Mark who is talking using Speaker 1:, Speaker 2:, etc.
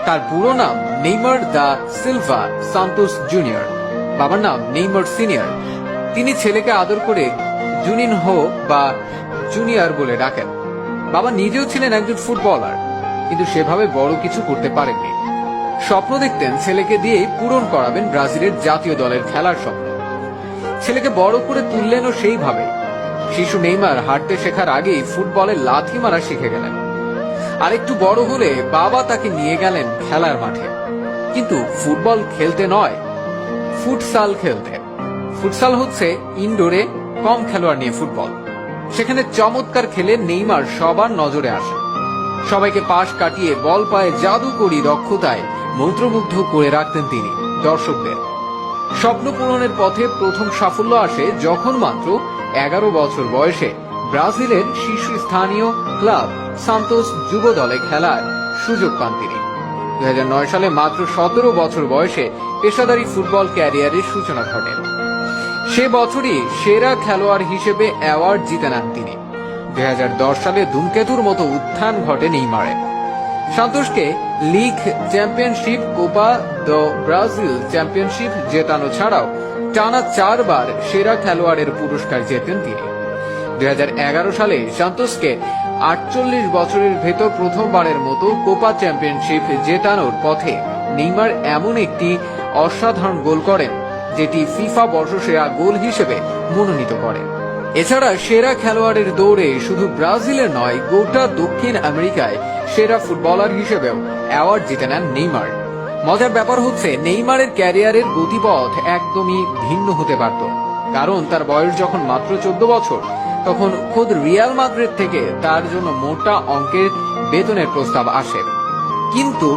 Speaker 1: তার পুরো নাম Neymar da Silva Santos junior, বাবার নাম নেইমার সিনিয়র। তিনি ছেলেকে আদর করে জুনিনহো বা জুনিয়র বলে ডাকেন। বাবা নিজেও ছিলেন একজন ফুটবলার, কিন্তু সেভাবে বড় কিছু করতে পারেননি। স্বপ্ন দেখতেন ছেলেকে দিয়েই পূরণ করাবেন ব্রাজিলের জাতীয় দলের খেলার স্বপ্ন। ছেলেকে বড় করে তুললেনও সেইভাবে। শিশু নেইমার হাঁটতে শেখার আগেই ফুটবলে লাথি মারা শিখে গেলেন। আর একটু বড় হলে বাবা তাকে নিয়ে গেলেন খেলার মাঠে, কিন্তু ফুটবল খেলতে নয়, ফুটসাল খেলতে। ফুটসাল হচ্ছে ইনডোরে কম খেলোয়াড় নিয়ে ফুটবল। সেখানে চমৎকার খেলে নেইমার সবার নজরে আসে। সবাইকে পাশ কাটিয়ে বল পায়ে জাদুকরী দক্ষতায় মন্ত্রমুগ্ধ করে রাখতেন তিনি দর্শকদের। স্বপ্ন পূরণের পথে প্রথম সাফল্য আসে যখন মাত্র 11 বছর বয়সে ব্রাজিলের শীর্ষস্থানীয় ক্লাব সান্তোস যুব দলে খেলার সুযোগ পান তিনি। 2009 সালে মাত্র 17 বছর বয়সে পেশাদারী ফুটবল ক্যারিয়ারের সূচনা ঘটে। সে বছরই সেরা খেলোয়াড় হিসেবে অ্যাওয়ার্ড জিতে নেন তিনি। 2010 সালে ধূমকেতুর মতো উত্থান ঘটে নেইমারের। সান্তোসকে league championship, Copa do Brazil championship জেতানো ছাড়াও টানা 4 বার সেরা খেলোয়াড়ের পুরস্কার জেতেন তিনি। 2011 সালে সান্তোসকে 48 বছরের ভেতর প্রথমবারের মতো কোপা চ্যাম্পিয়নশিপ জেতানোর পথে নেইমার এমন একটি অসাধারণ গোল করেন, যেটি ফিফা বর্ষসেরা গোল হিসেবে মনোনীত করে। এছাড়া সেরা খেলোয়াড়ের দৌড়ে শুধু ব্রাজিলে নয়, গোটা দক্ষিণ আমেরিকায় সেরা ফুটবলার হিসেবেও অ্যাওয়ার্ড জিতে নেন নেইমার। মজার ব্যাপার হচ্ছে, নেইমারের ক্যারিয়ারের গতিপথ একদমই ভিন্ন হতে পারত, কারণ তার বয়স যখন মাত্র 14 বছর, তখন খোদ রিয়াল মাদ্রিদ থেকে তার জন্য মোটা অঙ্কের বেতনের প্রস্তাব আসে। কিন্তু